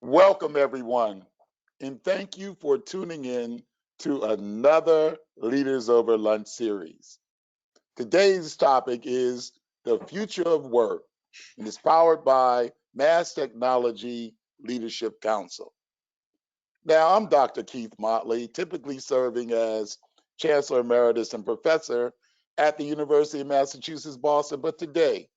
Welcome, everyone, and thank you for tuning in to another Leaders Over Lunch series. Today's topic is the future of work, and it's powered by Mass Technology Leadership Council. Now, I'm Dr. Keith Motley, typically serving as Chancellor Emeritus and Professor at the University of Massachusetts, Boston, but today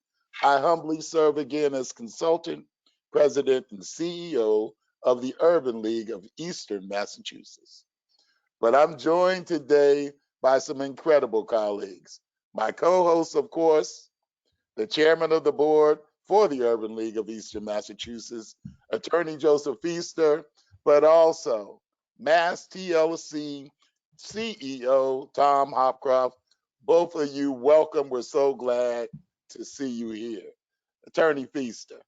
I humbly serve again as Consultant, President, and CEO of the Urban League of Eastern Massachusetts. But I'm joined today by some incredible colleagues. My co-host, of course, the Chairman of the Board for the Urban League of Eastern Massachusetts, Attorney Joseph Feaster, but also MassTLC CEO Tom Hopcroft. Both of you, welcome. We're so glad to see you here. Attorney Feaster.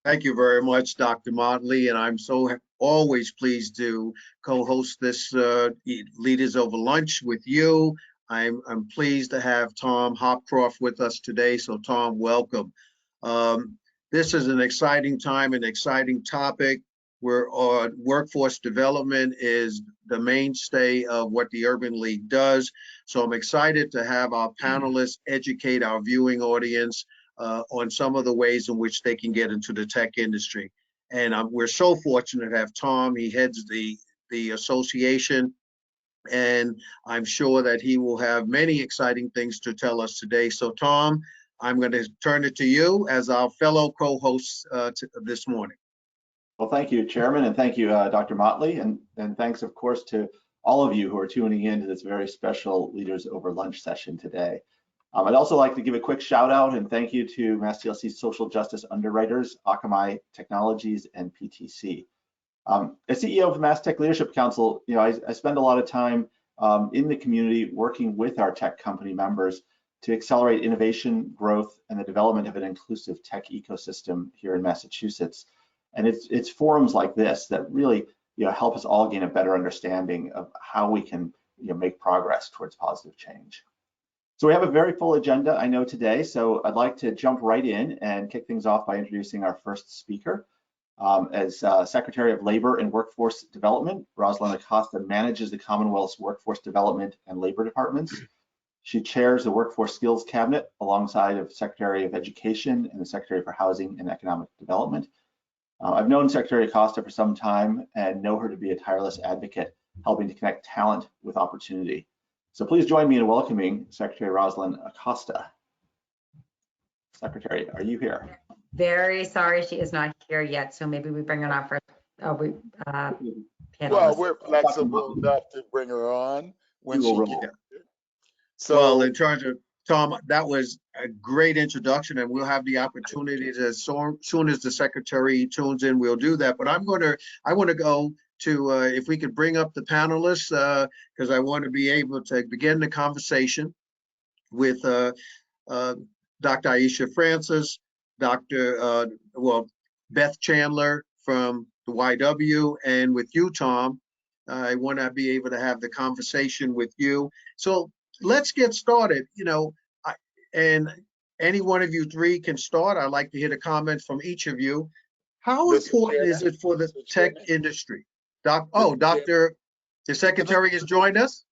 Thank you very much, Dr. Motley, and I'm so always pleased to co-host this Leaders Over Lunch with you. I'm pleased to have Tom Hopcroft with us today. So Tom, welcome. This is an exciting time, an exciting topic where workforce development is the mainstay of what the Urban League does. So I'm excited to have our panelists educate our viewing audience on some of the ways in which they can get into the tech industry. And we're so fortunate to have Tom. He heads the association, and I'm sure that he will have many exciting things to tell us today. So Tom, I'm going to turn it to you as our fellow co-host this morning. Well, thank you, Chairman, and thank you, Dr. Motley, and thanks, of course, to all of you who are tuning in to this very special Leaders Over Lunch session today. I'd also like to give a quick shout out and thank you to MassTLC Social Justice Underwriters, Akamai Technologies, and PTC. As CEO of the Mass Tech Leadership Council, I spend a lot of time in the community working with our tech company members to accelerate innovation, growth, and the development of an inclusive tech ecosystem here in Massachusetts. And it's forums like this that really help us all gain a better understanding of how we can make progress towards positive change. So we have a very full agenda, I know, today, so I'd like to jump right in and kick things off by introducing our first speaker. As Secretary of Labor and Workforce Development, Rosalind Acosta manages the Commonwealth's Workforce Development and Labor Departments. She chairs the Workforce Skills Cabinet alongside of Secretary of Education and the Secretary for Housing and Economic Development. I've known Secretary Acosta for some time and know her to be a tireless advocate, helping to connect talent with opportunity. So please join me in welcoming Secretary Rosalind Acosta. Secretary, are you here? Very sorry she is not here yet, so maybe we bring her on first. Panelists. Well, we're flexible enough to bring her on when she gets here. So, well, in charge of Tom, that was a great introduction, and we'll have the opportunity to, as soon as the secretary tunes in, we'll do that. But I want to go to, if we could bring up the panelists, because I want to be able to begin the conversation with Dr. Aisha Francis, Beth Chandler from the YW, and with you, Tom. I want to be able to have the conversation with you. So let's get started. And any one of you three can start. I'd like to hear the comments from each of you. How important is it for the tech industry? The secretary has joined us?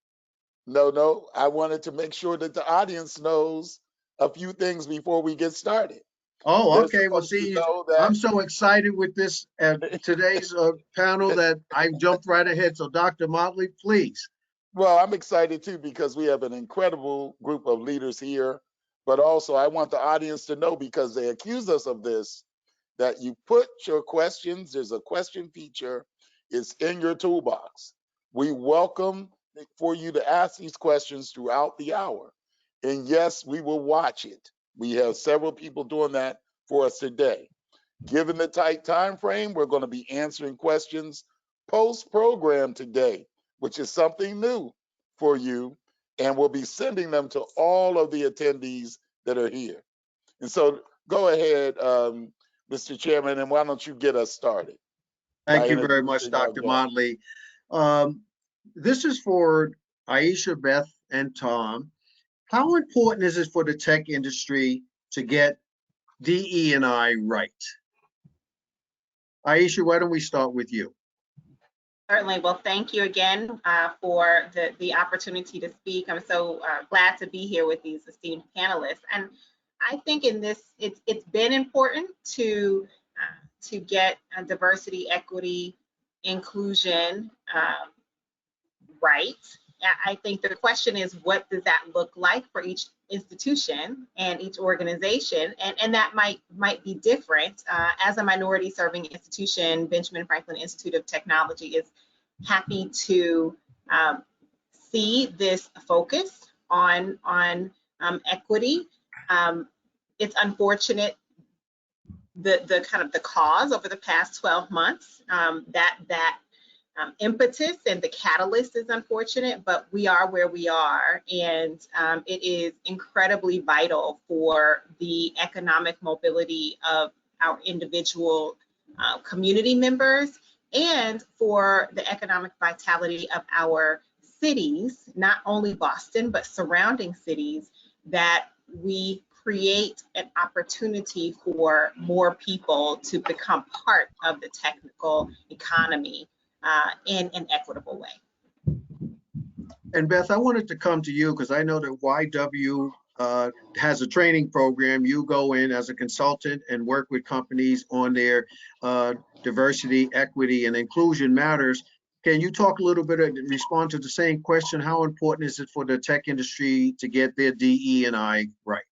No, I wanted to make sure that the audience knows a few things before we get started. Oh, okay. Well, see, I'm so excited with this today's panel that I jumped right ahead. So Dr. Motley, please. Well, I'm excited too because we have an incredible group of leaders here, but also I want the audience to know, because they accuse us of this, that you put your questions, there's a question feature, it's in your toolbox. We welcome for you to ask these questions throughout the hour. And yes, we will watch it. We have several people doing that for us today. Given the tight time frame, we're going to be answering questions post-program today, which is something new for you, and we'll be sending them to all of the attendees that are here. And so go ahead, Mr. Chairman, and why don't you get us started? Thank you very much, Dr. Motley. This is for Aisha, Beth, and Tom. How important is it for the tech industry to get DE&I right? Aisha, why don't we start with you? Certainly. Well, thank you again for the opportunity to speak. I'm so glad to be here with these esteemed panelists. And I think in this, it's been important to get diversity, equity, inclusion right. I think the question is, what does that look like for each institution and each organization? And that might be different. As a minority serving institution, Benjamin Franklin Institute of Technology is happy to see this focus on equity. It's unfortunate the kind of the cause over the past 12 months, that impetus and the catalyst is unfortunate, but we are where we are, and it is incredibly vital for the economic mobility of our individual community members and for the economic vitality of our cities, not only Boston, but surrounding cities, that we create an opportunity for more people to become part of the technical economy in an equitable way. And Beth, I wanted to come to you because I know that YW has a training program. You go in as a consultant and work with companies on their diversity, equity, and inclusion matters. Can you talk a little bit and respond to the same question? How important is it for the tech industry to get their DE&I right?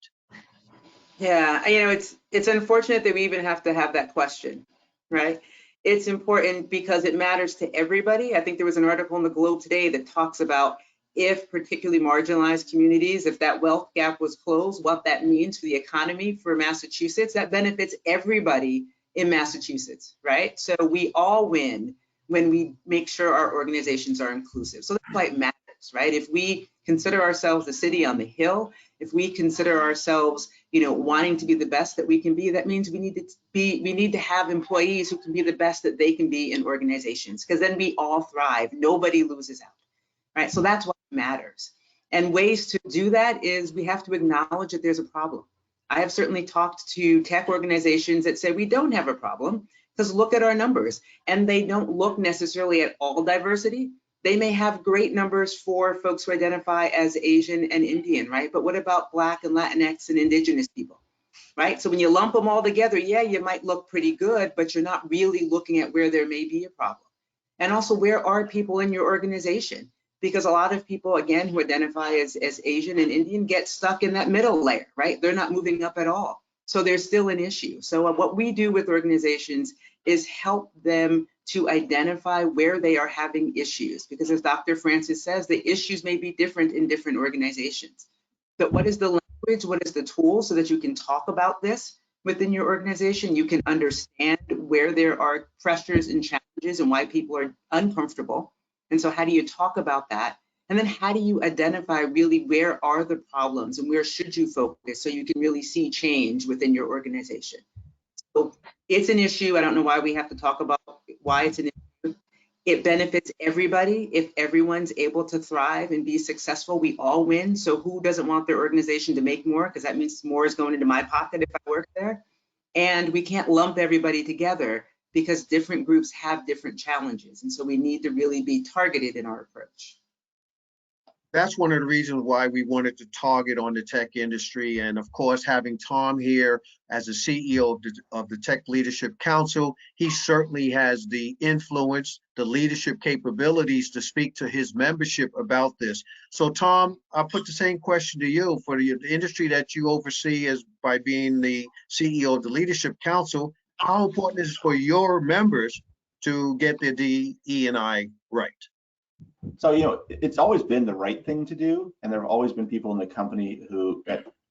Yeah, you know, it's unfortunate that we even have to have that question, right? It's important because it matters to everybody. I think there was an article in the Globe today that talks about if particularly marginalized communities, if that wealth gap was closed, what that means for the economy for Massachusetts. That benefits everybody in Massachusetts, right? So we all win when we make sure our organizations are inclusive. So that's why it matters, right? If we consider ourselves the city on the hill, if we consider ourselves, you know, wanting to be the best that we can be, that means we need to have employees who can be the best that they can be in organizations, because then we all thrive. Nobody loses out, right? So that's what matters. And ways to do that is we have to acknowledge that there's a problem. I have certainly talked to tech organizations that say we don't have a problem, because look at our numbers, and they don't look necessarily at all diversity. They may have great numbers for folks who identify as Asian and Indian, right? But what about Black and Latinx and Indigenous people, right? So when you lump them all together, yeah, you might look pretty good, but you're not really looking at where there may be a problem. And also, where are people in your organization? Because a lot of people, again, who identify as Asian and Indian get stuck in that middle layer, right? They're not moving up at all. So there's still an issue. So what we do with organizations is help them to identify where they are having issues, because as Dr. Francis says, the issues may be different in different organizations. But what is the language, what is the tool so that you can talk about this within your organization? You can understand where there are pressures and challenges and why people are uncomfortable. And so how do you talk about that? And then how do you identify really where are the problems and where should you focus so you can really see change within your organization? So it's an issue. I don't know why we have to talk about why it's an issue. It benefits everybody. If everyone's able to thrive and be successful, we all win. So who doesn't want their organization to make more? Because that means more is going into my pocket if I work there. And we can't lump everybody together because different groups have different challenges. And so we need to really be targeted in our approach. That's one of the reasons why we wanted to target on the tech industry. And of course, having Tom here as the CEO of the Tech Leadership Council, he certainly has the influence, the leadership capabilities to speak to his membership about this. So Tom, I'll put the same question to you. For the industry that you oversee as by being the CEO of the Leadership Council, how important is it for your members to get their DE&I right? So, you know, it's always been the right thing to do, and there have always been people in the company who,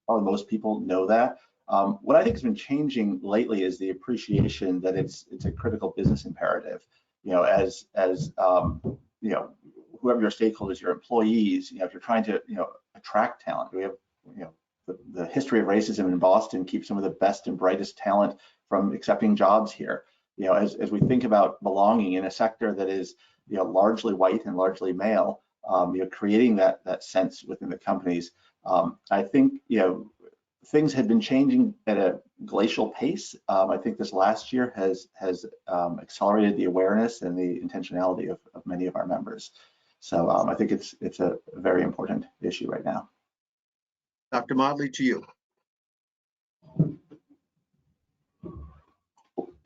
or most people know that. What I think has been changing lately is the appreciation that it's a critical business imperative. You know, as you know, whoever your stakeholders, your employees, you know, if you're trying to, you know, attract talent, we have, you know, the history of racism in Boston keeps some of the best and brightest talent from accepting jobs here. You know, as we think about belonging in a sector that is, you know, largely white and largely male, you know, creating that sense within the companies. I think, you know, things had been changing at a glacial pace. I think this last year has accelerated the awareness and the intentionality of many of our members. So I think it's a very important issue right now. Dr. Motley, to you.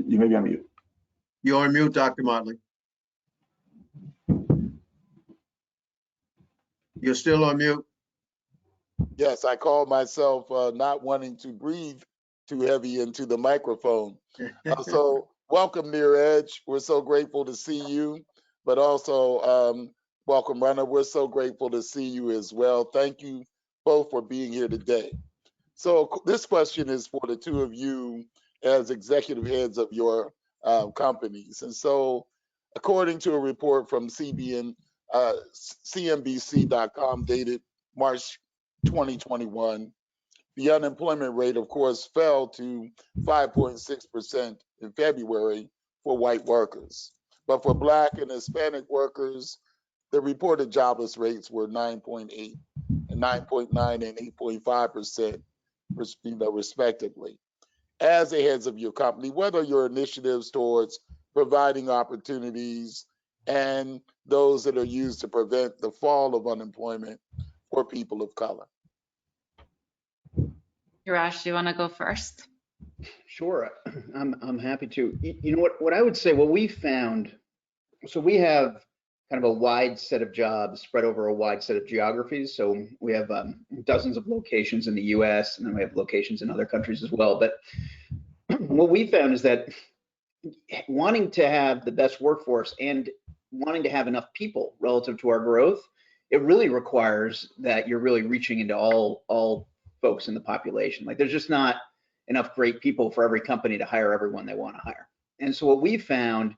You may be on mute. You're on mute, Dr. Motley. You're still on mute. Yes, I call myself not wanting to breathe too heavy into the microphone. So welcome, Niraj. We're so grateful to see you, but also welcome, Rana. We're so grateful to see you as well. Thank you both for being here today. So this question is for the two of you as executive heads of your companies. And so according to a report from CNBC.com dated March 2021, the unemployment rate, of course, fell to 5.6% in February for white workers. But for Black and Hispanic workers, the reported jobless rates were 9.8 and 9.9 and 8.5%, respectively. As the heads of your company, what are your initiatives towards providing opportunities and those that are used to prevent the fall of unemployment for people of color? Niraj, do you want to go first? Sure, I'm happy to. You know what I would say, what we found, so we have kind of a wide set of jobs spread over a wide set of geographies. So we have dozens of locations in the US, and then we have locations in other countries as well. But what we found is that wanting to have the best workforce and wanting to have enough people relative to our growth, it really requires that you're really reaching into all folks in the population. Like there's just not enough great people for every company to hire everyone they want to hire. And so what we found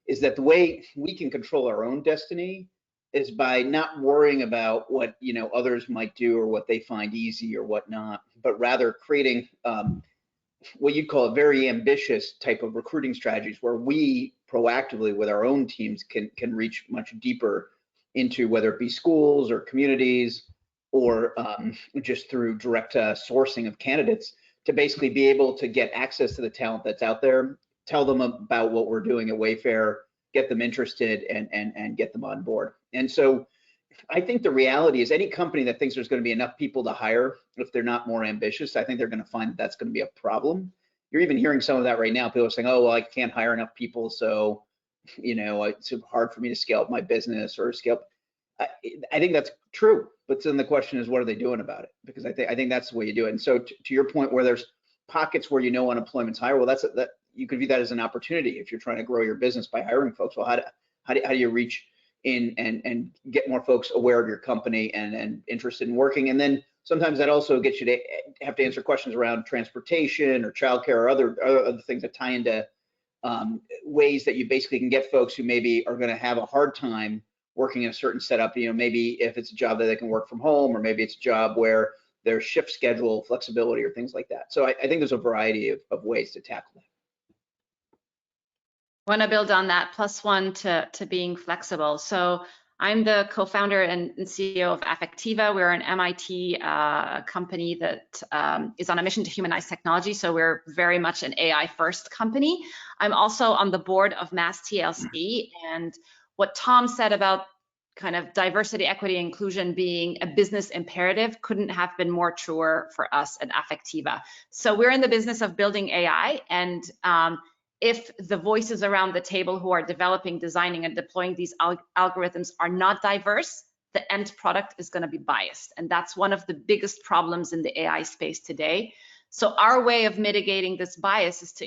is that the way we can control our own destiny is by not worrying about what others might do or what they find easy or whatnot, but rather creating what you'd call a very ambitious type of recruiting strategies where we proactively with our own teams can reach much deeper into whether it be schools or communities or just through direct sourcing of candidates to basically be able to get access to the talent that's out there, tell them about what we're doing at Wayfair, get them interested and get them on board. And so I think the reality is any company that thinks there's going to be enough people to hire, if they're not more ambitious, I think they're going to find that that's going to be a problem. You're even hearing some of that right now. People are saying, oh, well, I can't hire enough people, so it's hard for me to scale up my business or scale up. I think that's true, but then the question is, what are they doing about it? Because I think that's the way you do it. And so to your point, where there's pockets where unemployment's higher, well, that you could view that as an opportunity if you're trying to grow your business by hiring folks. Well, how do you reach in and get more folks aware of your company and interested in working? And then sometimes that also gets you to have to answer questions around transportation or childcare or other things that tie into ways that you basically can get folks who maybe are going to have a hard time working in a certain setup. Maybe if it's a job that they can work from home, or maybe it's a job where there's shift schedule flexibility or things like that. So I think there's a variety of ways to tackle that. I want to build on that +1 to being flexible. So I'm the co-founder and CEO of Affectiva. We're an MIT company that is on a mission to humanize technology. So we're very much an AI first company. I'm also on the board of MassTLC, and what Tom said about kind of diversity, equity, inclusion being a business imperative couldn't have been more truer for us at Affectiva. So we're in the business of building AI, and if the voices around the table who are developing, designing, and deploying these algorithms are not diverse, the end product is going to be biased. And that's one of the biggest problems in the AI space today. So our way of mitigating this bias is to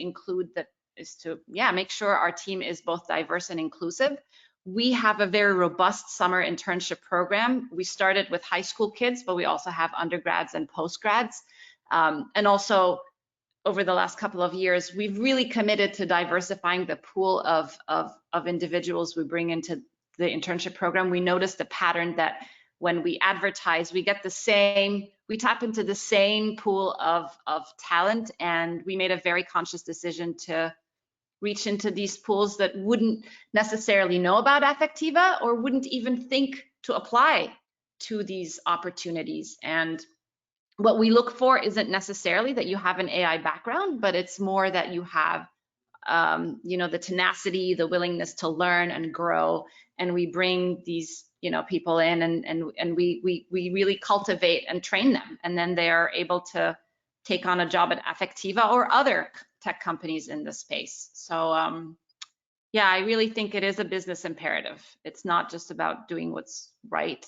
make sure our team is both diverse and inclusive. We have a very robust summer internship program. We started with high school kids, but we also have undergrads and postgrads. And also, over the last couple of years, we've really committed to diversifying the pool of individuals we bring into the internship program. We noticed a pattern that when we advertise, we tap into the same pool of talent, and we made a very conscious decision to reach into these pools that wouldn't necessarily know about Affectiva or wouldn't even think to apply to these opportunities. And what we look for isn't necessarily that you have an AI background, but it's more that you have, you know, the tenacity, the willingness to learn and grow. And we bring these, you know, people in, and we really cultivate and train them, and then they are able to take on a job at Affectiva or other tech companies in the space. So yeah, I really think it is a business imperative. It's not just about doing what's right.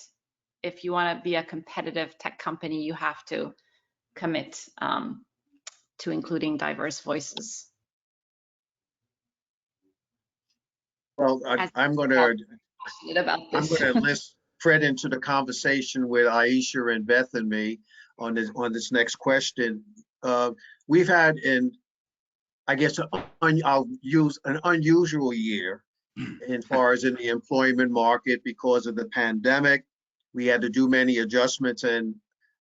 If you want to be a competitive tech company, you have to commit to including diverse voices. Well, I'm going to about this. list Fred into the conversation with Aisha and Beth and me on this next question. We've had I guess I'll use an unusual year as far as in the employment market because of the pandemic. We had to do many adjustments, and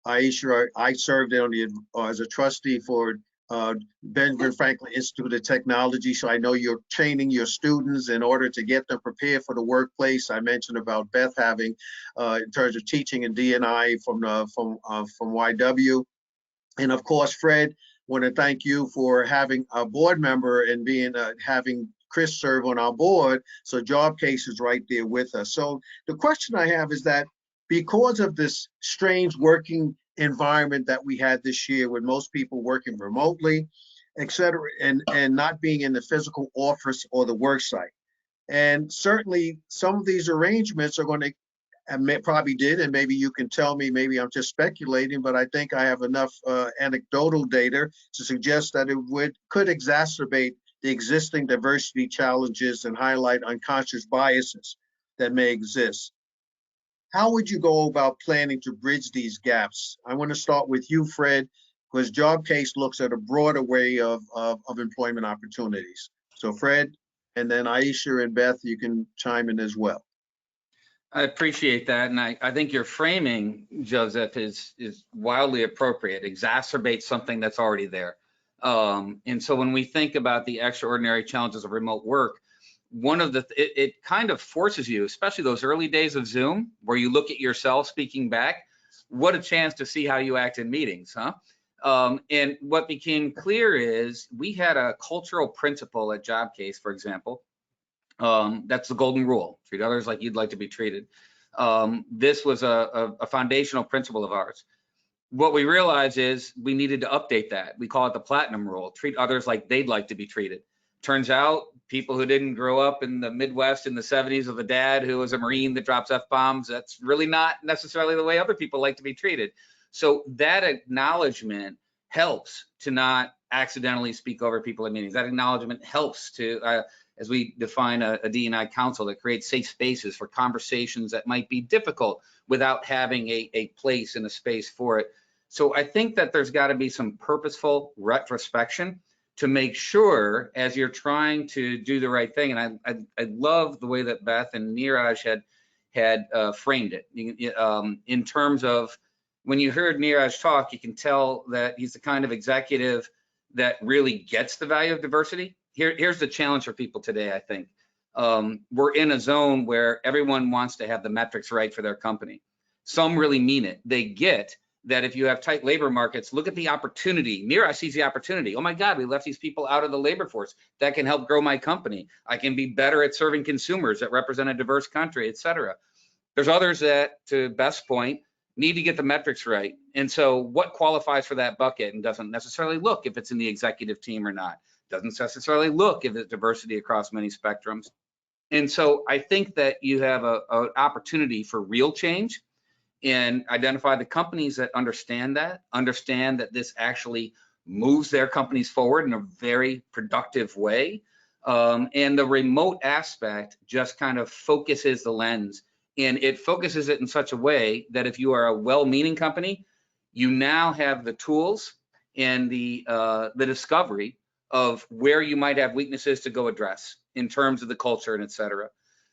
Aisha, I served as a trustee for Benjamin Franklin Institute of Technology, so I know you're training your students in order to get them prepared for the workplace. I mentioned about Beth having, in terms of teaching in D&I from YW, and of course, Fred, want to thank you for having a board member and having Chris serve on our board. So JobCase is right there with us. So the question I have is that because of this strange working environment that we had this year with most people working remotely, et cetera, and not being in the physical office or the work site. And certainly some of these arrangements are going to, and probably did, and maybe you can tell me, maybe I'm just speculating, but I think I have enough anecdotal data to suggest that it could exacerbate the existing diversity challenges and highlight unconscious biases that may exist. How would you go about planning to bridge these gaps? I want to start with you, Fred, because JobCase looks at a broader way of employment opportunities. So Fred, and then Aisha and Beth, you can chime in as well. I appreciate that, and I think your framing, Joseph, is wildly appropriate. Exacerbates something that's already there. And so when we think about the extraordinary challenges of remote work, one of it kind of forces you, especially those early days of Zoom, where you look at yourself speaking back. What a chance to see how you act in meetings, huh? And what became clear is we had a cultural principle at JobCase, for example. That's the golden rule: treat others like you'd like to be treated. This was a foundational principle of ours. What we realized is we needed to update that. We call it the platinum rule: treat others like they'd like to be treated. Turns out people who didn't grow up in the Midwest in the 70s with a dad who was a Marine that drops F-bombs, that's really not necessarily the way other people like to be treated. So that acknowledgement helps to not accidentally speak over people in meetings. That acknowledgement helps to, as we define a D&I council, that creates safe spaces for conversations that might be difficult without having a place and a space for it. So I think that there's got to be some purposeful retrospection to make sure, as you're trying to do the right thing. And I love the way that Beth and Niraj had framed it in terms of, when you heard Niraj talk, you can tell that he's the kind of executive that really gets the value of diversity. Here's the challenge for people today, I think. We're in a zone where everyone wants to have the metrics right for their company. Some really mean it. They get that if you have tight labor markets, look at the opportunity. Niraj sees the opportunity. Oh my God, we left these people out of the labor force. That can help grow my company. I can be better at serving consumers that represent a diverse country, et cetera. There's others that, to Beth's point, need to get the metrics right. And so what qualifies for that bucket and doesn't necessarily look if it's in the executive team or not. Doesn't necessarily look if there's diversity across many spectrums. And so I think that you have an opportunity for real change, and identify the companies that understand that this actually moves their companies forward in a very productive way. And the remote aspect just kind of focuses the lens, and it focuses it in such a way that if you are a well-meaning company, you now have the tools and the discovery of where you might have weaknesses to go address in terms of the culture and et cetera.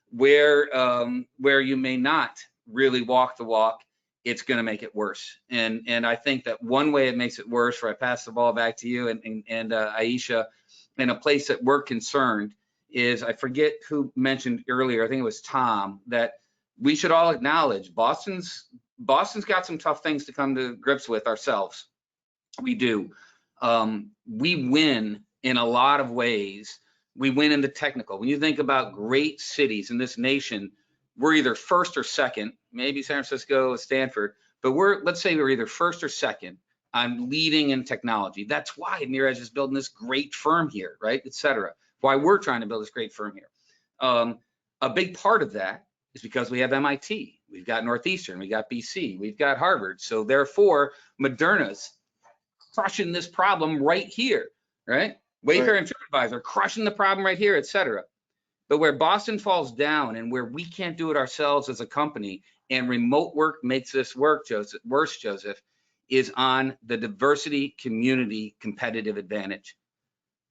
Where you may not really walk the walk, it's going to make it worse. And I think that one way it makes it worse, where I pass the ball back to you and Aisha, in a place that we're concerned, is, I forget who mentioned earlier, I think it was Tom, that we should all acknowledge Boston's Boston's got some tough things to come to grips with ourselves. We do. We win in a lot of ways. We win in the technical. When you think about great cities in this nation, we're either first or second, maybe San Francisco, Stanford, but let's say we're either first or second on leading in technology. That's why Niraj is building this great firm here, right, et cetera. Why we're trying to build this great firm here. A big part of that is because we have MIT, we've got Northeastern, we got BC, we've got Harvard. So therefore, Moderna's crushing this problem right here, right? Wayfair and TripAdvisor crushing the problem right here, et cetera. But where Boston falls down and where we can't do it ourselves as a company, and remote work makes this work, Joseph, is on the diversity community competitive advantage.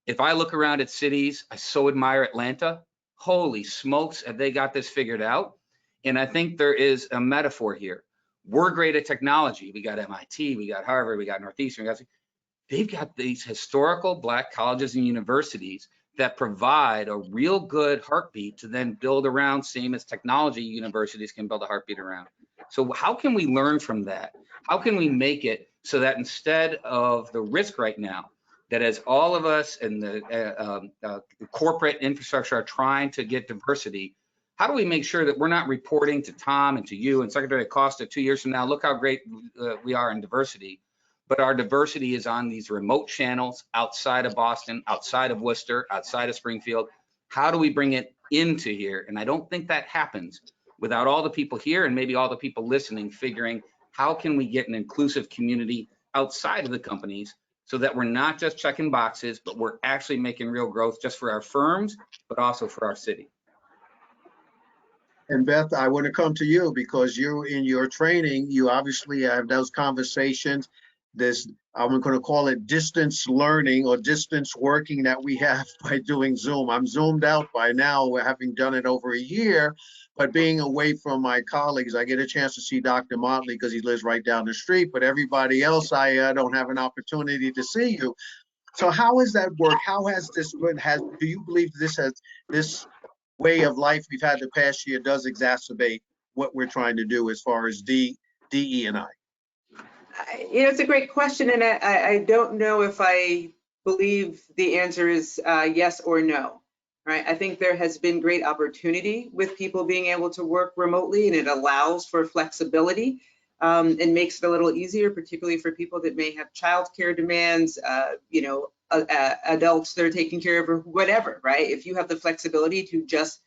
If I look around at cities, I so admire Atlanta. Holy smokes, have they got this figured out? And I think there is a metaphor here. We're great at technology. We got MIT, we got Harvard, we got Northeastern. They've got these historical Black colleges and universities that provide a real good heartbeat to then build around, same as technology universities can build a heartbeat around. So how can we learn from that? How can we make it so that instead of the risk right now, that as all of us in the corporate infrastructure are trying to get diversity, how do we make sure that we're not reporting to Tom and to you and Secretary Acosta 2 years from now, look how great we are in diversity, but our diversity is on these remote channels outside of Boston, outside of Worcester, outside of Springfield. How do we bring it into here? And I don't think that happens without all the people here and maybe all the people listening figuring how can we get an inclusive community outside of the companies so that we're not just checking boxes, but we're actually making real growth just for our firms, but also for our city. And Beth, I want to come to you because you, in your training, you obviously have those conversations. This, I'm going to call it distance learning or distance working that we have by doing Zoom. I'm zoomed out by now, having done it over a year, but being away from my colleagues, I get a chance to see Dr. Motley because he lives right down the street, but everybody else, I don't have an opportunity to see you. So how has that worked? How has this been, do you believe this way of life we've had the past year does exacerbate what we're trying to do as far as DE and I? It's a great question, and I don't know if I believe the answer is yes or no, right? I think there has been great opportunity with people being able to work remotely, and it allows for flexibility and makes it a little easier, particularly for people that may have childcare demands, adults that are taking care of or whatever, right? If you have the flexibility to just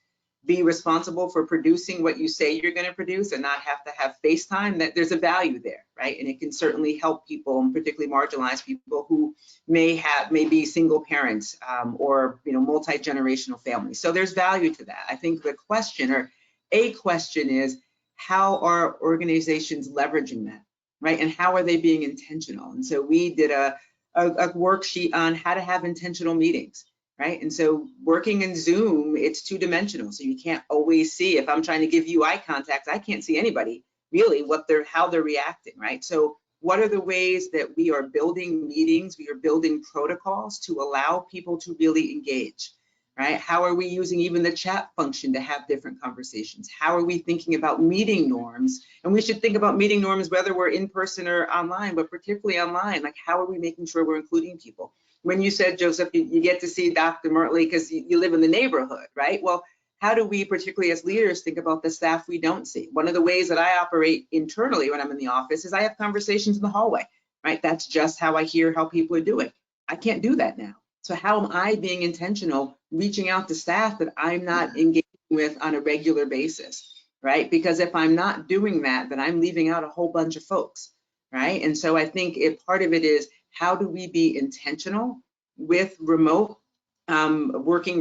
be responsible for producing what you say you're going to produce and not have to have FaceTime, that there's a value there, right? And it can certainly help people, and particularly marginalized people who may be single parents or multi-generational families. So there's value to that. I think the question, or a question, is how are organizations leveraging that, right? And how are they being intentional? And so we did a worksheet on how to have intentional meetings. Right. And so working in Zoom, it's two-dimensional. So you can't always see, if I'm trying to give you eye contact, I can't see anybody really how they're reacting. Right. So what are the ways that we are building meetings? We are building protocols to allow people to really engage. Right. How are we using even the chat function to have different conversations? How are we thinking about meeting norms? And we should think about meeting norms, whether we're in person or online, but particularly online. Like, how are we making sure we're including people? When you said, Joseph, you get to see Dr. Motley because you live in the neighborhood, right? Well, how do we, particularly as leaders, think about the staff we don't see? One of the ways that I operate internally when I'm in the office is I have conversations in the hallway, right? That's just how I hear how people are doing. I can't do that now. So how am I being intentional, reaching out to staff that I'm not engaging with on a regular basis, right? Because if I'm not doing that, then I'm leaving out a whole bunch of folks, right? And so I think part of it is, how do we be intentional with working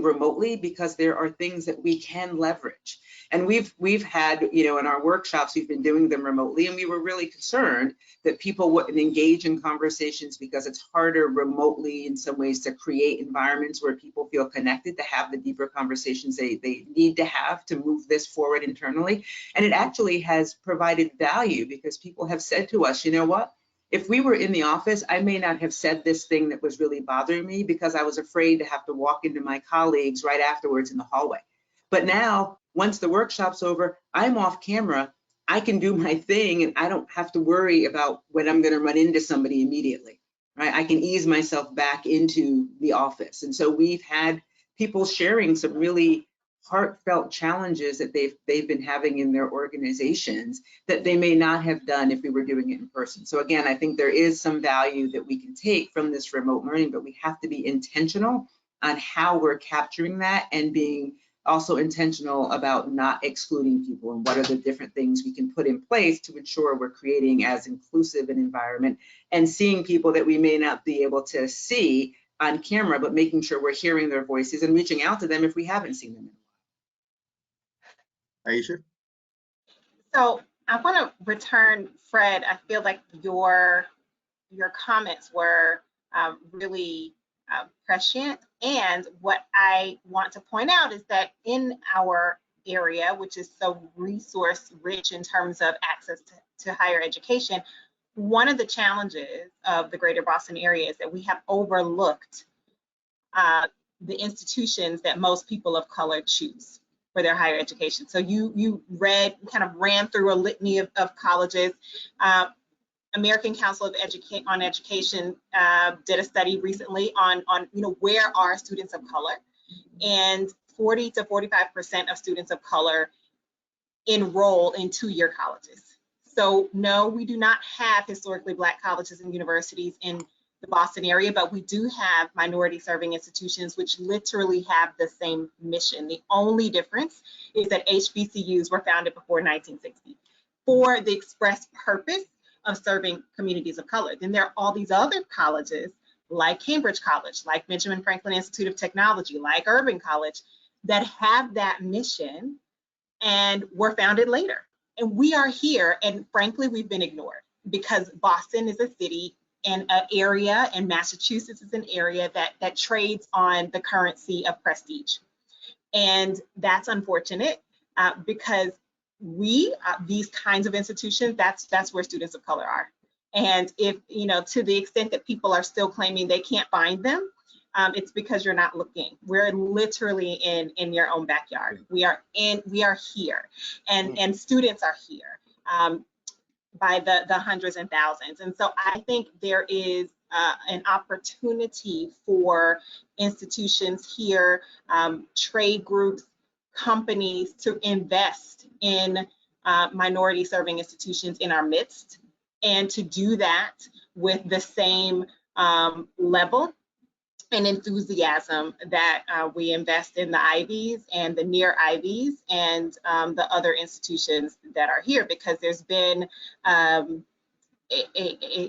remotely, because there are things that we can leverage. And we've had, in our workshops, we've been doing them remotely, and we were really concerned that people wouldn't engage in conversations because it's harder remotely in some ways to create environments where people feel connected to have the deeper conversations they need to have to move this forward internally. And it actually has provided value, because people have said to us, you know what? If we were in the office, I may not have said this thing that was really bothering me because I was afraid to have to walk into my colleagues right afterwards in the hallway. But now, once the workshop's over, I'm off camera. I can do my thing and I don't have to worry about when I'm going to run into somebody immediately, right? I can ease myself back into the office. And so we've had people sharing some really heartfelt challenges that they've been having in their organizations that they may not have done if we were doing it in person. So again, I think there is some value that we can take from this remote learning, but we have to be intentional on how we're capturing that and being also intentional about not excluding people and what are the different things we can put in place to ensure we're creating as inclusive an environment and seeing people that we may not be able to see on camera, but making sure we're hearing their voices and reaching out to them if we haven't seen them. Aisha? So I want to return, Fred. I feel like your comments were really prescient. And what I want to point out is that in our area, which is so resource rich in terms of access to higher education, one of the challenges of the greater Boston area is that we have overlooked the institutions that most people of color choose for their higher education. So you kind of ran through a litany of colleges. American Council on Education did a study recently on where are students of color, and 40 to 45% of students of color enroll in two-year colleges. So no, we do not have historically Black colleges and universities in the Boston area, but we do have minority serving institutions which literally have the same mission. The only difference is that HBCUs were founded before 1960 for the express purpose of serving communities of color. Then there are all these other colleges like Cambridge College, like Benjamin Franklin Institute of Technology, like Urban College, that have that mission and were founded later. And we are here, and frankly, we've been ignored because Boston is a city and an area, and Massachusetts is an area that trades on the currency of prestige. And that's unfortunate because these kinds of institutions, that's where students of color are. And if, to the extent that people are still claiming they can't find them, it's because you're not looking. We're literally in your own backyard. We are here, and students are here by the hundreds and thousands. And so I think there is an opportunity for institutions here, trade groups, companies to invest in minority serving institutions in our midst, and to do that with the same level and enthusiasm that we invest in the Ivies and the near Ivies and the other institutions that are here, because there's been a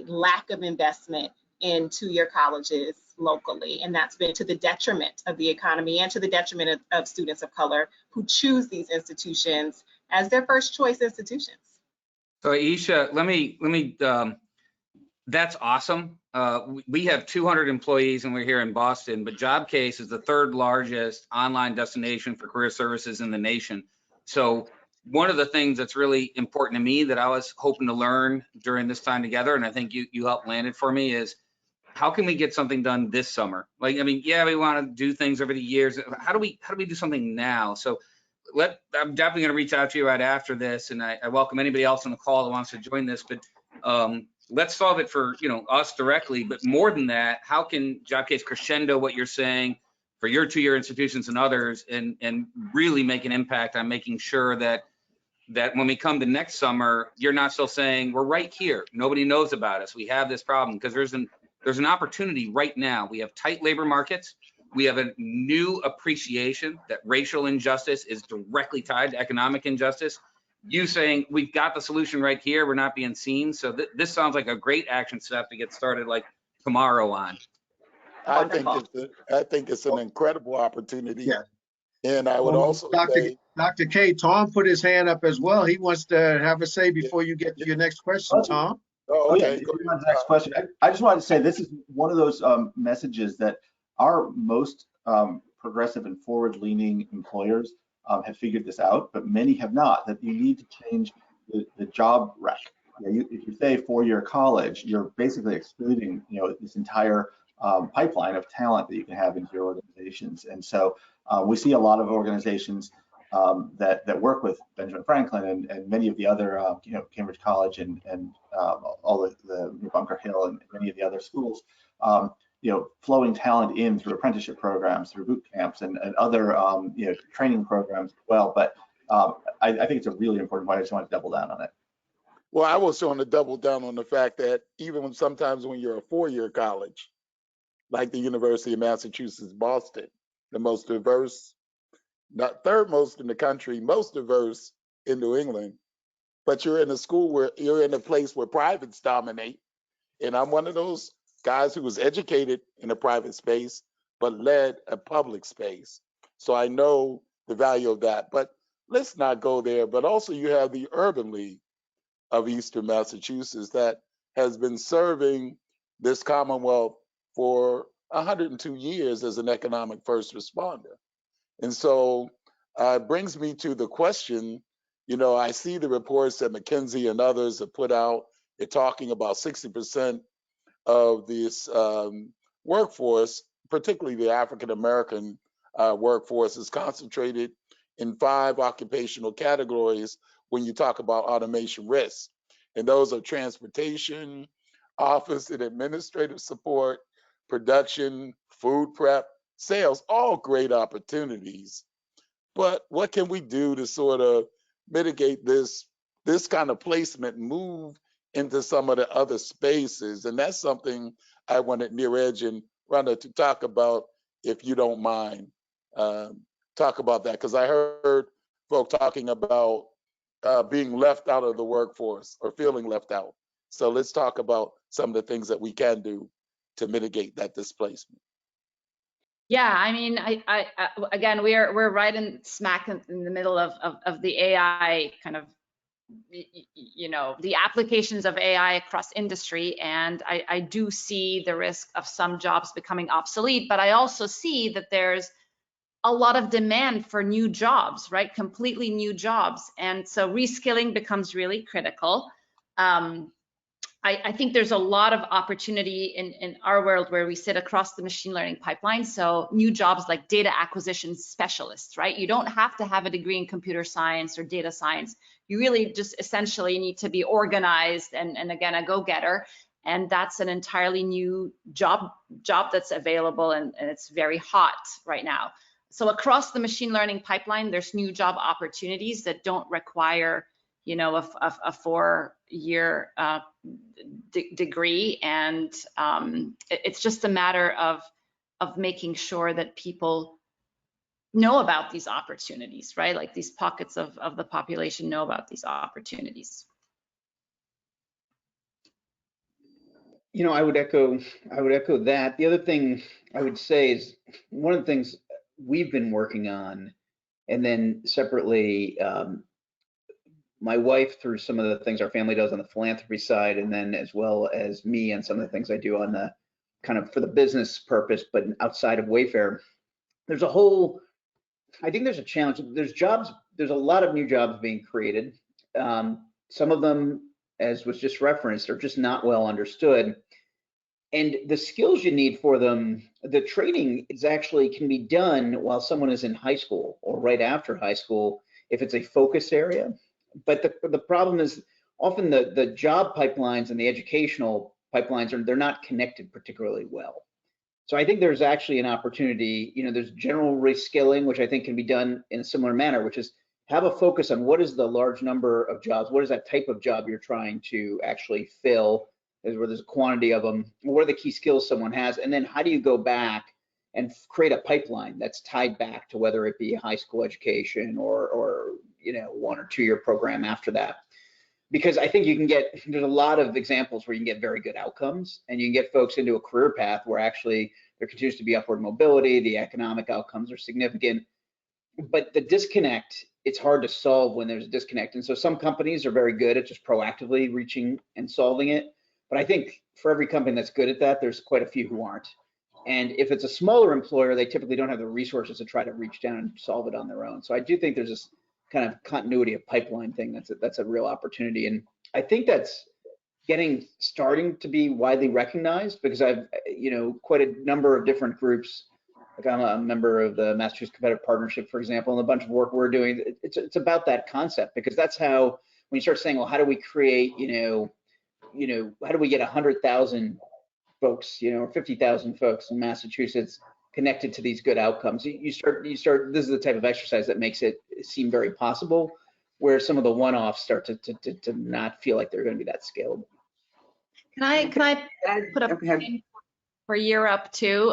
lack of investment in two-year colleges locally, and that's been to the detriment of the economy and to the detriment of students of color who choose these institutions as their first choice institutions. So Aisha, let me that's awesome. We have 200 employees and we're here in Boston, but JobCase is the third largest online destination for career services in the nation. So one of the things that's really important to me that I was hoping to learn during this time together, and I think you helped land it for me, is how can we get something done this summer? Like, I mean, yeah, we want to do things over the years. How do we do something now? So I'm definitely going to reach out to you right after this, and I welcome anybody else on the call that wants to join this, but let's solve it for us directly. But more than that, how can JobCase crescendo what you're saying for your two-year institutions and others, and really make an impact on making sure that when we come to next summer, you're not still saying we're right here, nobody knows about us, we have this problem, because there's an opportunity right now. We have tight labor markets. We have a new appreciation that racial injustice is directly tied to economic injustice. You saying we've got the solution right here, we're not being seen. So this sounds like a great action step to get started like tomorrow on. I think it's an incredible opportunity. Yeah. And I would also say, Dr. K, Tom put his hand up as well. He wants to have a say before you get to your next question, Tom. oh, okay. Yeah, go on to the next question. I just wanted to say this is one of those messages that our most progressive and forward-leaning employers have figured this out, but many have not, that you need to change the job rec. If you say four-year college, you're basically excluding this entire pipeline of talent that you can have into your organizations. And so we see a lot of organizations that work with Benjamin Franklin and many of the other, Cambridge College and all the New Bunker Hill and many of the other schools, flowing talent in through apprenticeship programs, through boot camps and other, training programs as well. But I think it's a really important point. I just want to double down on it. Well, I was trying to double down on the fact that even sometimes when you're a four-year college, like the University of Massachusetts, Boston, the most diverse, not third most in the country, most diverse in New England, but you're in a school where you're in a place where privates dominate. And I'm one of those guys who was educated in a private space, but led a public space. So I know the value of that. But let's not go there. But also you have the Urban League of Eastern Massachusetts that has been serving this Commonwealth for 102 years as an economic first responder. And so it brings me to the question, I see the reports that McKinsey and others have put out. They're talking about 60% of this workforce, particularly the African-American workforce, is concentrated in 5 occupational categories when you talk about automation risks. And those are transportation, office and administrative support, production, food prep, sales, all great opportunities. But what can we do to sort of mitigate this kind of placement, move into some of the other spaces? And that's something I wanted Niraj and Rana to talk about, if you don't mind. Talk about that, because I heard folk talking about being left out of the workforce or feeling left out. So let's talk about some of the things that we can do to mitigate that displacement. Yeah, I mean, I again, we're right in smack in the middle of the AI kind of, the applications of AI across industry, and I do see the risk of some jobs becoming obsolete, but I also see that there's a lot of demand for new jobs, right? Completely new jobs, and so reskilling becomes really critical. I think there's a lot of opportunity in our world where we sit across the machine learning pipeline. So new jobs like data acquisition specialists, right? You don't have to have a degree in computer science or data science. You really just essentially need to be organized and again, a go-getter. And that's an entirely new job that's available, and it's very hot right now. So across the machine learning pipeline, there's new job opportunities that don't require a 4-year degree, and it's just a matter of making sure that people know about these opportunities, right? Like these pockets of the population know about these opportunities. I would echo that. The other thing I would say is one of the things we've been working on, and then separately, my wife, through some of the things our family does on the philanthropy side, and then as well as me and some of the things I do on the kind of for the business purpose, but outside of Wayfair, I think there's a challenge. There's a lot of new jobs being created. Some of them, as was just referenced, are just not well understood. And the skills you need for them, the training can be done while someone is in high school or right after high school, if it's a focus area. But the problem is often the job pipelines and the educational pipelines they're not connected particularly well. So I think there's actually an opportunity, there's general reskilling, which I think can be done in a similar manner, which is have a focus on what is the large number of jobs, what is that type of job you're trying to actually fill, where there's a quantity of them, what are the key skills someone has, and then how do you go back and create a pipeline that's tied back to whether it be high school education or 1 or 2 year program after that. Because I think there's a lot of examples where you can get very good outcomes, and you can get folks into a career path where actually there continues to be upward mobility, the economic outcomes are significant, but the disconnect, it's hard to solve when there's a disconnect. And so some companies are very good at just proactively reaching and solving it. But I think for every company that's good at that, there's quite a few who aren't. And if it's a smaller employer, they typically don't have the resources to try to reach down and solve it on their own. So I do think there's this kind of continuity of pipeline thing that's a real opportunity. And I think that's starting to be widely recognized, because I've, quite a number of different groups Like I'm a member of the Massachusetts Competitive Partnership, for example, and a bunch of work we're doing. It's about that concept, because that's how, when you start saying, well, how do we create, how do we get 100,000 folks, or 50,000 folks in Massachusetts connected to these good outcomes? You start, this is the type of exercise that makes it seem very possible, where some of the one-offs start to not feel like they're going to be that scalable. Can I put up for Europe too?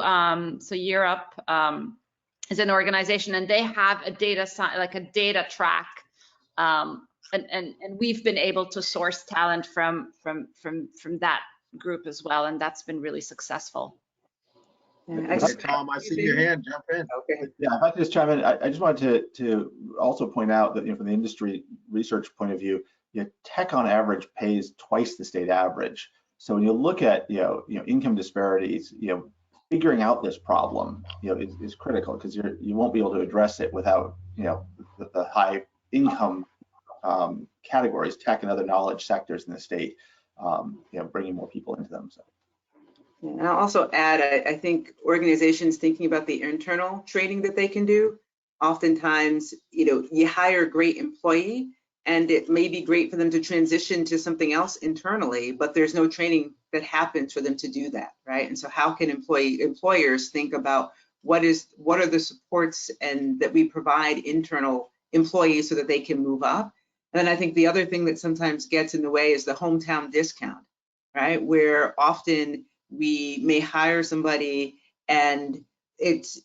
So Europe is an organization, and they have a data track, and we've been able to source talent from that group as well, and that's been really successful. Okay, Tom, I see your hand. Jump in. Okay. Yeah, if I could just chime in, I just wanted to also point out that, from the industry research point of view, tech on average pays twice the state average. So when you look at income disparities, figuring out this problem is critical, because you won't be able to address it without the high income categories, tech and other knowledge sectors in the state, bringing more people into them. So. And I'll also add, I think organizations thinking about the internal training that they can do, oftentimes, you hire a great employee and it may be great for them to transition to something else internally, but there's no training that happens for them to do that, right? And so how can employers think about what are the supports and that we provide internal employees so that they can move up? And then I think the other thing that sometimes gets in the way is the hometown discount, right? Where often we may hire somebody and it's,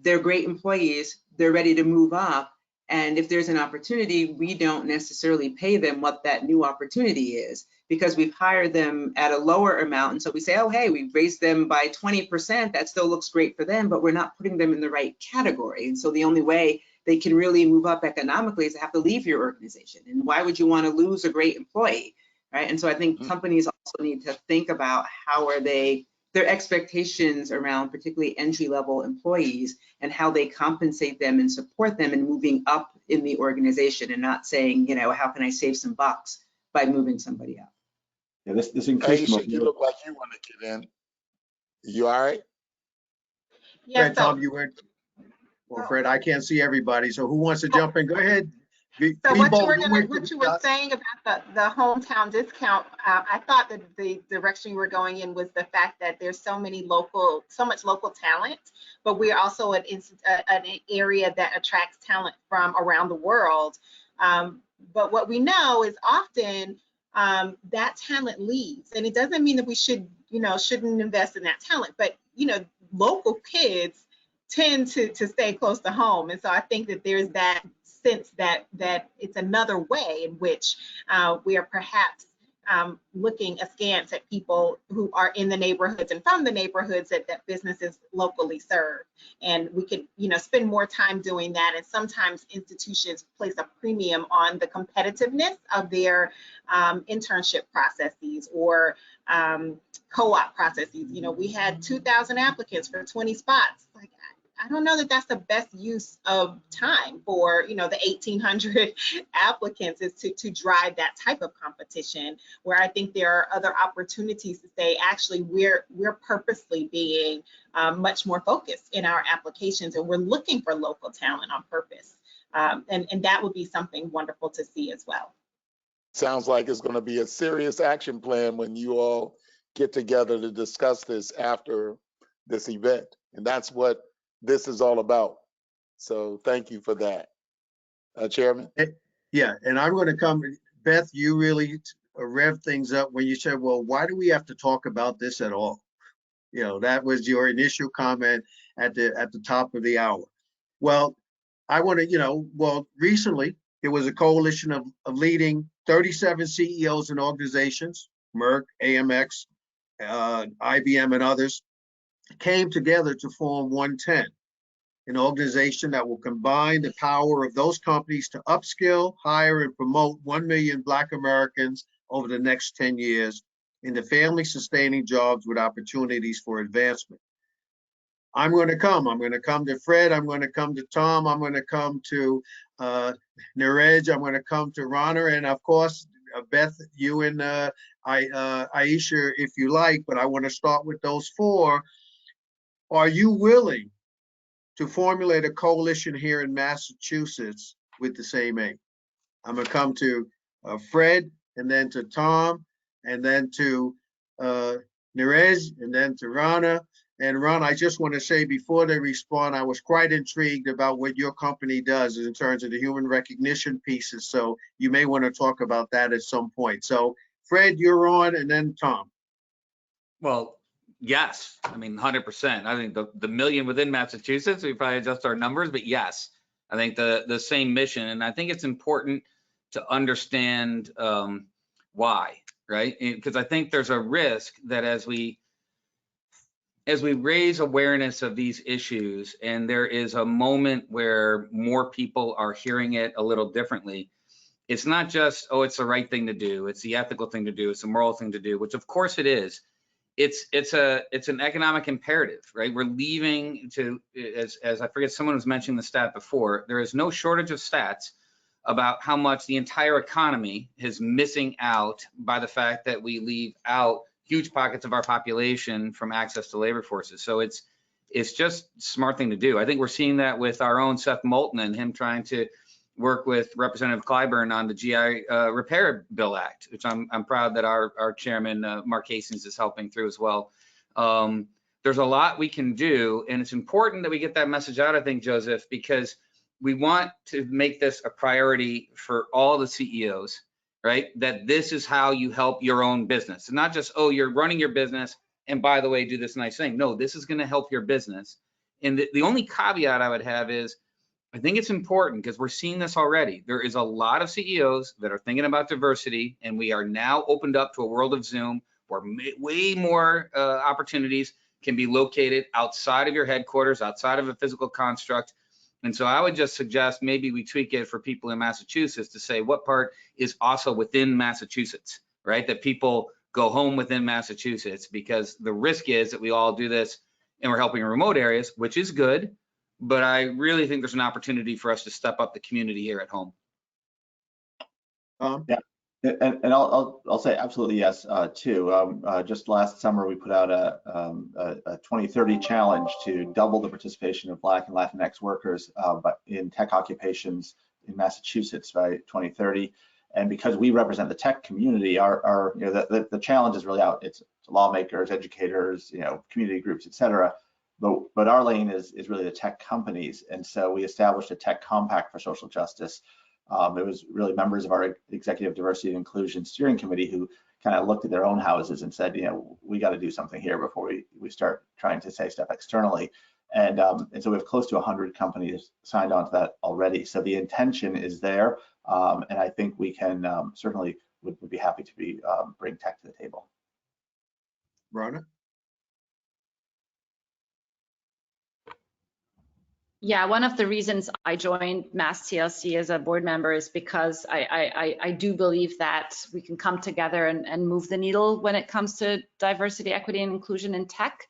they're great employees, they're ready to move up. And if there's an opportunity, we don't necessarily pay them what that new opportunity is, because we've hired them at a lower amount. And so we say, oh, hey, we've raised them by 20%. That still looks great for them, but we're not putting them in the right category. And so the only way they can really move up economically is to have to leave your organization. And why would you want to lose a great employee, right? And so I think companies also need to think about how are their expectations around particularly entry-level employees and how they compensate them and support them in moving up in the organization, and not saying, how can I save some bucks by moving somebody up? Yeah, this increased Aisha, you look like you want to get in. You all right? Yeah, Fred, Tom, you went. Well, Fred, I can't see everybody, so who wants to jump in? Go ahead. So what you were saying about the hometown discount, I thought that the direction you were going in was the fact that there's so much local talent, but we're also an area that attracts talent from around the world. But what we know is often that talent leaves, and it doesn't mean that we shouldn't invest in that talent, but local kids tend to stay close to home, and so I think that there's that sense that it's another way in which we are perhaps looking askance at people who are in the neighborhoods and from the neighborhoods that businesses locally serve. And we could, spend more time doing that. And sometimes institutions place a premium on the competitiveness of their internship processes or co-op processes. We had 2,000 applicants for 20 spots. Like, I don't know that that's the best use of time for, the 1,800 applicants is to drive that type of competition, where I think there are other opportunities to say, actually, we're purposely being much more focused in our applications, and we're looking for local talent on purpose. And that would be something wonderful to see as well. Sounds like it's going to be a serious action plan when you all get together to discuss this after this event. And that's what this is all about. So thank you for that, Chairman. Yeah, and I'm going to come, Beth, you really rev things up when you said, well, why do we have to talk about this at all? That was your initial comment at the top of the hour. Well, I want to, recently there was a coalition of leading 37 CEOs and organizations, Merck, AMX, IBM, and others, came together to form 110, an organization that will combine the power of those companies to upskill, hire, and promote 1 million Black Americans over the next 10 years into family-sustaining jobs with opportunities for advancement. I'm going to come to Fred, I'm going to come to Tom, I'm going to come to Niraj, I'm going to come to Rana, and of course, Beth, you and Aisha, if you like, but I want to start with those four. Are you willing to formulate a coalition here in Massachusetts with the same aim. I'm gonna come to Fred, and then to Tom, and then to Niraj, and then to Rana. And Rana, I just want to say before they respond, I was quite intrigued about what your company does in terms of the human recognition pieces. So you may want to talk about that at some point. So Fred, you're on, and then Tom. Well, yes, I mean, 100%. I think the million within Massachusetts, we probably adjust our numbers, but yes, I think the same mission. And I think it's important to understand why, right? Because I think there's a risk that as we raise awareness of these issues, and there is a moment where more people are hearing it a little differently, it's not just, oh, it's the right thing to do, it's the ethical thing to do, it's the moral thing to do, which of course it is. It's an economic imperative, right? We're leaving to, as I forget, someone was mentioning the stat before, there is no shortage of stats about how much the entire economy is missing out by the fact that we leave out huge pockets of our population from access to labor forces. So it's just a smart thing to do. I think we're seeing that with our own Seth Moulton and him trying to work with Representative Clyburn on the GI Repair Bill Act, which I'm proud that our chairman, Mark Hastings, is helping through as well. There's a lot we can do, and it's important that we get that message out, I think, Joseph, because we want to make this a priority for all the CEOs, right? That this is how you help your own business. And not just, oh, you're running your business, and by the way, do this nice thing. No, this is gonna help your business. And the only caveat I would have is, I think it's important because we're seeing this already. There is a lot of CEOs that are thinking about diversity, and we are now opened up to a world of Zoom where way more opportunities can be located outside of your headquarters, outside of a physical construct. And so I would just suggest maybe we tweak it for people in Massachusetts to say what part is also within Massachusetts, right? That people go home within Massachusetts, because the risk is that we all do this and we're helping in remote areas, which is good. But I really think there's an opportunity for us to step up the community here at home. Yeah, and I'll say absolutely yes too. Just last summer we put out a 2030 challenge to double the participation of Black and Latinx workers but in tech occupations in Massachusetts by 2030. And because we represent the tech community, our you know the challenge is really out. It's lawmakers, educators, you know, community groups, et cetera. But our lane is really the tech companies, and so we established a tech compact for social justice. It was really members of our executive diversity and inclusion steering committee who kind of looked at their own houses and said, you know, we got to do something here before we start trying to say stuff externally. And so we have close to 100 companies signed on to that already. So the intention is there, and I think we can certainly would be happy to bring tech to the table. Rana? Yeah, one of the reasons I joined MassTLC as a board member is because I do believe that we can come together and move the needle when it comes to diversity, equity, and inclusion in tech.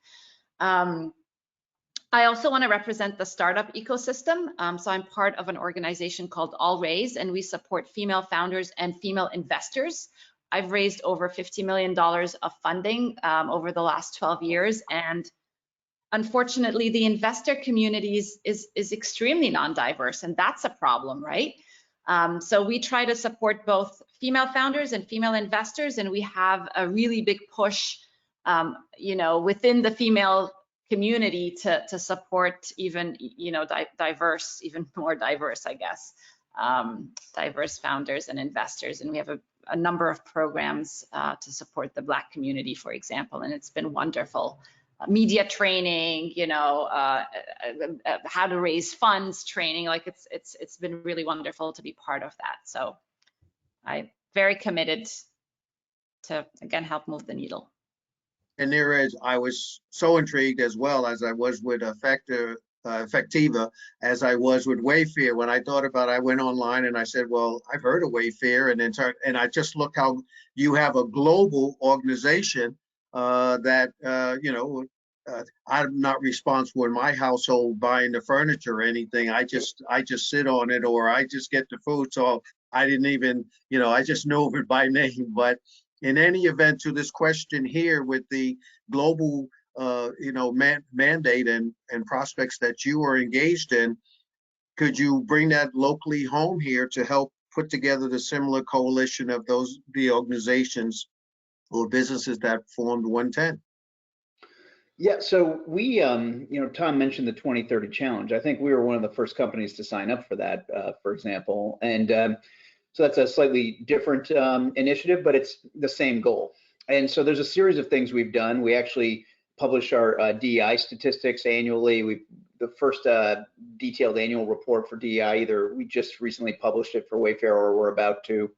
I also want to represent the startup ecosystem. So I'm part of an organization called All Raise, and we support female founders and female investors. I've raised over $50 million of funding over the last 12 years, and unfortunately, the investor community is extremely non-diverse, and that's a problem, right? So we try to support both female founders and female investors, and we have a really big push, you know, within the female community to support even, you know, even more diverse, I guess, diverse founders and investors. And we have a number of programs to support the Black community, for example, and it's been wonderful. Media training, you know, how to raise funds training, like it's been really wonderful to be part of that. So I'm very committed to, again, help move the needle. And Niraj, I was so intrigued as well as I was with Affectiva, as I was with Wayfair. When I thought about it, I went online and I said, well, I've heard of Wayfair, and I just look how you have a global organization that, you know, I'm not responsible in my household buying the furniture or anything. I just sit on it, or I just get the food. So I didn't even, you know, I just know of it by name. But in any event, to this question here with the global mandate and prospects that you are engaged in, could you bring that locally home here to help put together the similar coalition of the organizations or businesses that formed 110? Yeah, so we, Tom mentioned the 2030 challenge. I think we were one of the first companies to sign up for that, for example. And so that's a slightly different initiative, but it's the same goal. And so there's a series of things we've done. We actually publish our DEI statistics annually. The first detailed annual report for DEI, either we just recently published it for Wayfair or we're about to.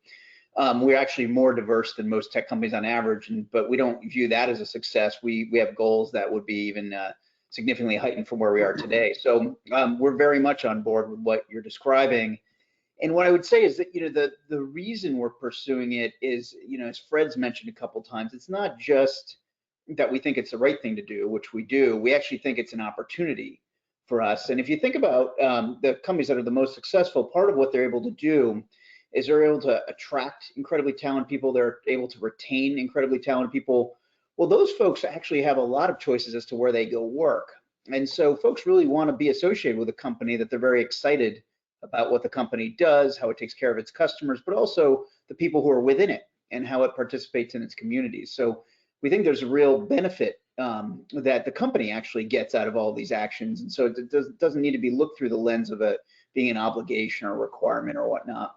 We're actually more diverse than most tech companies on average, but we don't view that as a success. We have goals that would be even significantly heightened from where we are today. So we're very much on board with what you're describing. And what I would say is that, the reason we're pursuing it is, as Fred's mentioned a couple times, it's not just that we think it's the right thing to do, which we do. We actually think it's an opportunity for us. And if you think about the companies that are the most successful, part of what they're able to do is they're able to attract incredibly talented people. They're able to retain incredibly talented people. Well, those folks actually have a lot of choices as to where they go work. And so folks really want to be associated with a company that they're very excited about what the company does, how it takes care of its customers, but also the people who are within it and how it participates in its communities. So we think there's a real benefit that the company actually gets out of all these actions. And so it doesn't need to be looked through the lens of it being an obligation or requirement or whatnot.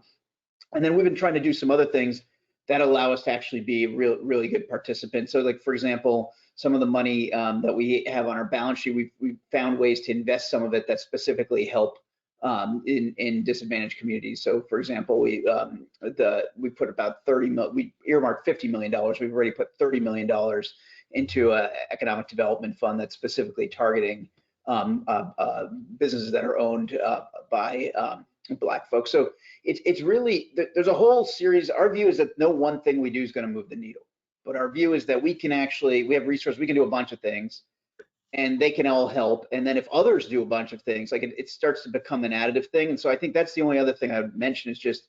And then we've been trying to do some other things that allow us to actually be really good participants. So like, for example, some of the money that we have on our balance sheet, we've found ways to invest some of it that specifically help in disadvantaged communities. So for example, we put about we earmarked $50 million. We've already put $30 million into an economic development fund that's specifically targeting businesses that are owned by Black folks. So it's really, there's a whole series. Our view is that no one thing we do is going to move the needle, but our view is that we have resources, we can do a bunch of things and they can all help. And then if others do a bunch of things, like it starts to become an additive thing. And so I think that's the only other thing I would mention is just,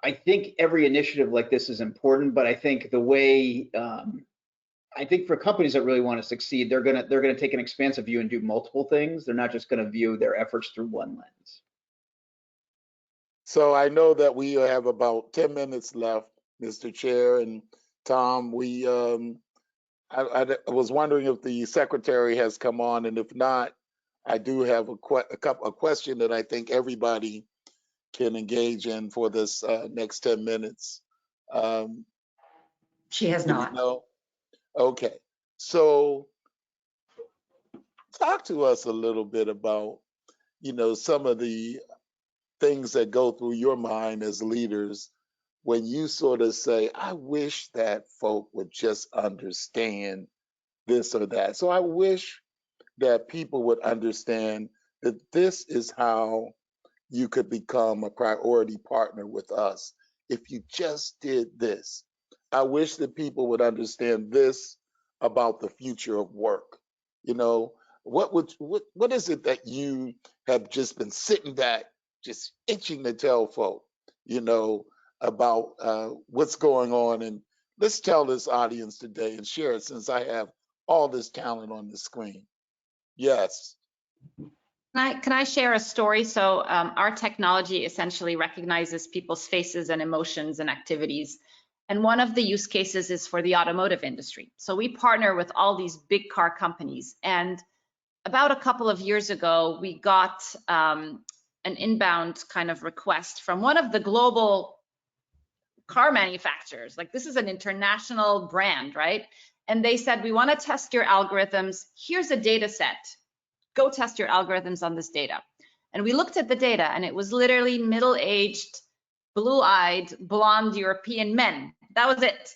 I think every initiative like this is important, but I think the way, I think for companies that really want to succeed, they're gonna take an expansive view and do multiple things. They're not just gonna view their efforts through one lens. So I know that we have about 10 minutes left, Mr. Chair, and Tom, I was wondering if the secretary has come on, and if not, I do have a question that I think everybody can engage in for this next 10 minutes. She has not. Okay, so talk to us a little bit about, some of the things that go through your mind as leaders when you sort of say, I wish that folk would just understand this or that. So I wish that people would understand that this is how you could become a priority partner with us if you just did this. I wish that people would understand this about the future of work. What is it that you have just been sitting back, just itching to tell folk, about what's going on? And let's tell this audience today and share it, since I have all this talent on the screen. Yes. Can I share a story? So our technology essentially recognizes people's faces and emotions and activities. And one of the use cases is for the automotive industry. So we partner with all these big car companies. And about a couple of years ago, we got an inbound kind of request from one of the global car manufacturers. Like, this is an international brand, right? And they said, we want to test your algorithms. Here's a data set. Go test your algorithms on this data. And we looked at the data, and it was literally middle-aged, blue-eyed, blonde European men. That was it.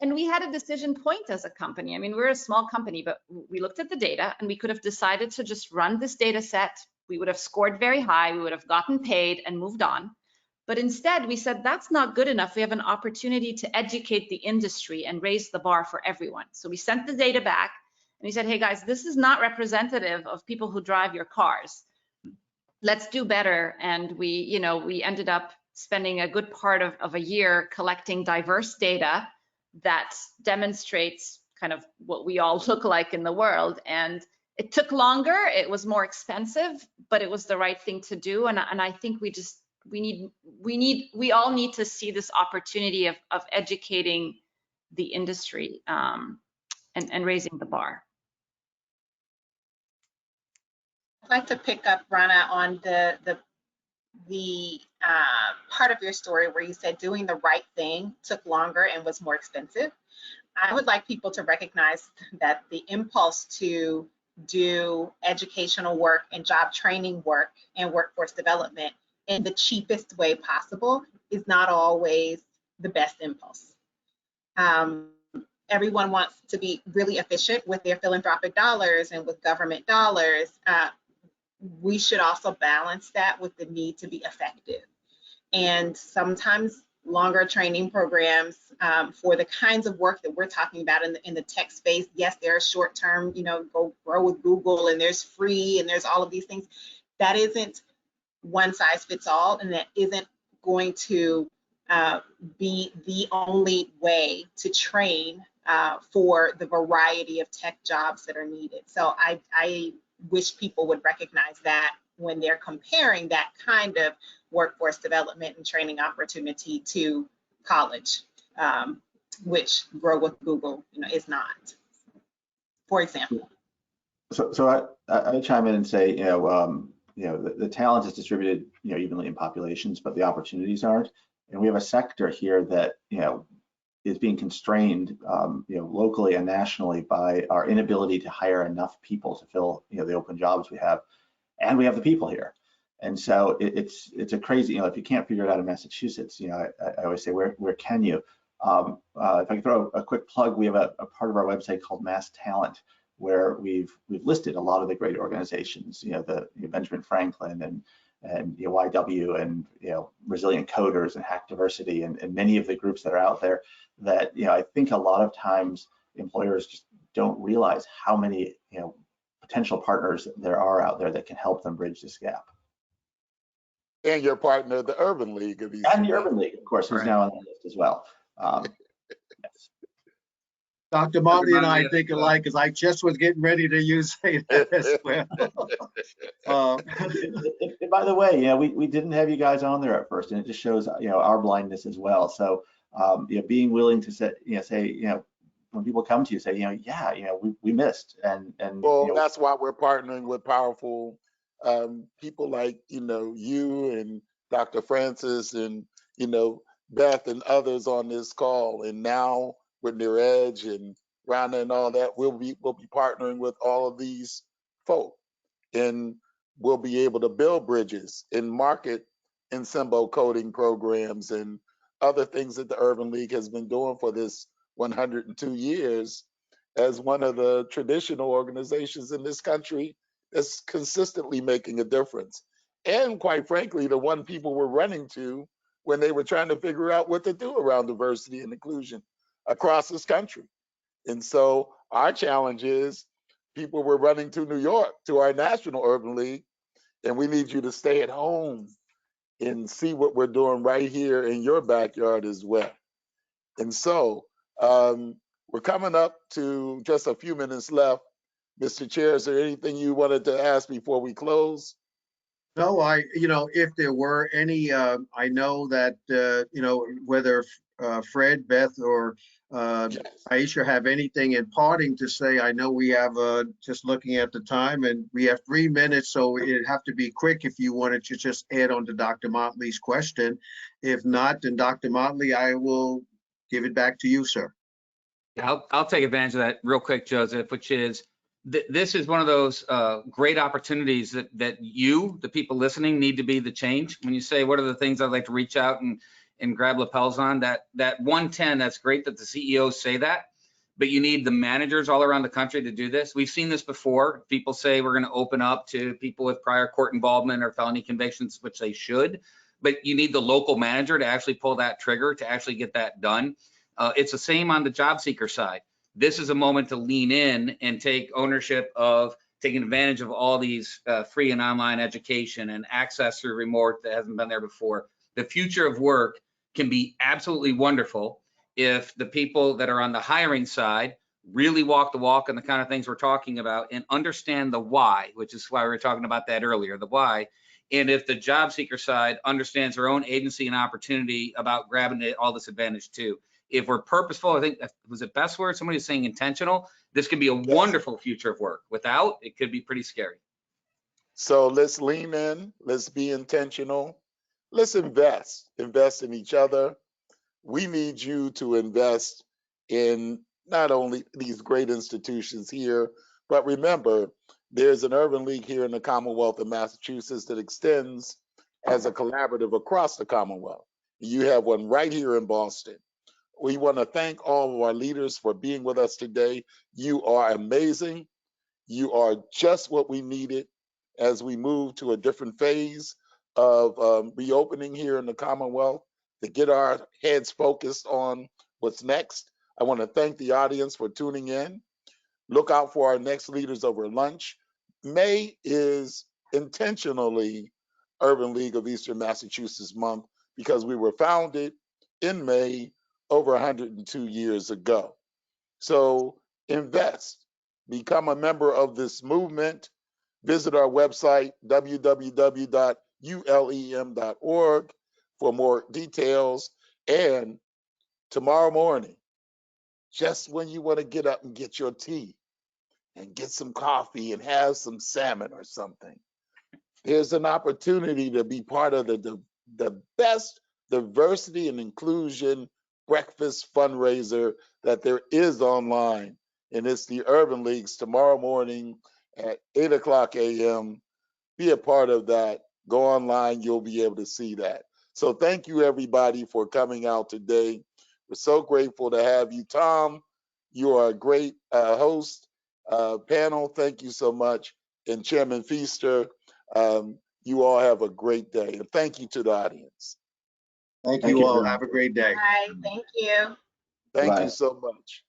And we had a decision point as a company. I mean, we're a small company, but we looked at the data, and we could have decided to just run this data set. We would have scored very high. We would have gotten paid and moved on. But instead, we said, that's not good enough. We have an opportunity to educate the industry and raise the bar for everyone. So we sent the data back, and we said, hey guys, this is not representative of people who drive your cars. Let's do better. And we ended up spending a good part of a year collecting diverse data that demonstrates kind of what we all look like in the world. And it took longer, it was more expensive, but it was the right thing to do. And I think we all need to see this opportunity of educating the industry and raising the bar. I'd like to pick up, Rana, on the part of your story where you said doing the right thing took longer and was more expensive. I would like people to recognize that the impulse to do educational work and job training work and workforce development in the cheapest way possible is not always the best impulse. Everyone wants to be really efficient with their philanthropic dollars and with government dollars. We should also balance that with the need to be effective. And sometimes longer training programs for the kinds of work that we're talking about in the tech space. Yes, there are short-term, go grow with Google, and there's free, and there's all of these things. That isn't one size fits all, and that isn't going to be the only way to train for the variety of tech jobs that are needed. So I wish people would recognize that when they're comparing that kind of workforce development and training opportunity to college, which grow with Google, is not, for example. So I chime in and say, the talent is distributed, evenly in populations, but the opportunities aren't. And we have a sector here that, is being constrained, locally and nationally by our inability to hire enough people to fill, the open jobs we have, and we have the people here. And so it's a crazy, if you can't figure it out in Massachusetts, I always say, where can you? If I can throw a quick plug, we have a part of our website called MassTLC, where we've listed a lot of the great organizations, the Benjamin Franklin and YW and Resilient Coders and Hack Diversity and many of the groups that are out there that I think a lot of times employers just don't realize how many potential partners there are out there that can help them bridge this gap. And your partner, the Urban League of East. And the Urban League, of course, who's now on the list as well. Yes. Dr. Motley and I think alike, because I just was getting ready to say that as well. And by the way, we didn't have you guys on there at first, and it just shows our blindness as well. So being willing to say when people come to you, say we missed, and well, that's why we're partnering with powerful people like you and Dr. Francis and Beth and others on this call, and now with Niraj and Rana and all that, we'll be partnering with all of these folk, and we'll be able to build bridges and market in Symbo coding programs and other things that the Urban League has been doing for this 102 years as one of the traditional organizations in this country that's consistently making a difference. And quite frankly, the one people were running to when they were trying to figure out what to do around diversity and inclusion across this country. And so our challenge is people were running to New York, to our National Urban League, and we need you to stay at home and see what we're doing right here in your backyard as well. And so we're coming up to just a few minutes left. Mr. Chair, is there anything you wanted to ask before we close? No, if there were any, I know that, whether Fred, Beth, or Aisha have anything in parting to say. I know we have, just looking at the time, and we have 3 minutes, so it'd have to be quick if you wanted to just add on to Dr. Motley's question. If not, then Dr. Motley, I will give it back to you, sir. Yeah, I'll take advantage of that real quick, Joseph, which is this is one of those great opportunities that you, the people listening, need to be the change. When you say, what are the things I'd like to reach out and grab lapels on, that 110, that's great that the CEOs say that, but you need the managers all around the country to do this. We've seen this before. People say we're going to open up to people with prior court involvement or felony convictions, which they should, but you need the local manager to actually pull that trigger to actually get that done. It's the same on the job seeker side. This is a moment to lean in and take ownership of taking advantage of all these free and online education and access through remote that hasn't been there before. The future of work can be absolutely wonderful if the people that are on the hiring side really walk the walk and the kind of things we're talking about, and understand the why, which is why we were talking about that earlier, the why. And if the job seeker side understands their own agency and opportunity about grabbing all this advantage too. If we're purposeful, I think, was it best word? Somebody was saying intentional. This could be a wonderful future of work. Without, it could be pretty scary. So let's lean in, let's be intentional, let's invest in each other. We need you to invest in not only these great institutions here, but remember, there's an urban league here in the Commonwealth of Massachusetts that extends as a collaborative across the Commonwealth. You have one right here in Boston. We want to thank all of our leaders for being with us today. You are amazing. You are just what we needed as we move to a different phase of reopening here in the Commonwealth to get our heads focused on what's next. I want to thank the audience for tuning in. Look out for our next Leaders Over Lunch. May is intentionally Urban League of Eastern Massachusetts Month because we were founded in May over 102 years ago. So invest, become a member of this movement. Visit our website, www.ulem.org, for more details. And tomorrow morning, just when you want to get up and get your tea and get some coffee and have some salmon or something, there's an opportunity to be part of the best diversity and inclusion breakfast fundraiser that there is online. And it's the Urban Leagues tomorrow morning at 8 o'clock a.m. Be a part of that. Go online, you'll be able to see that. So thank you, everybody, for coming out today. We're so grateful to have you. Tom, you are a great host. Panel, thank you so much. And Chairman Feaster, you all have a great day. And thank you to the audience. Thank Thank you you all. very Have a much. great day. Bye. Thank you. Thank Bye. you so much.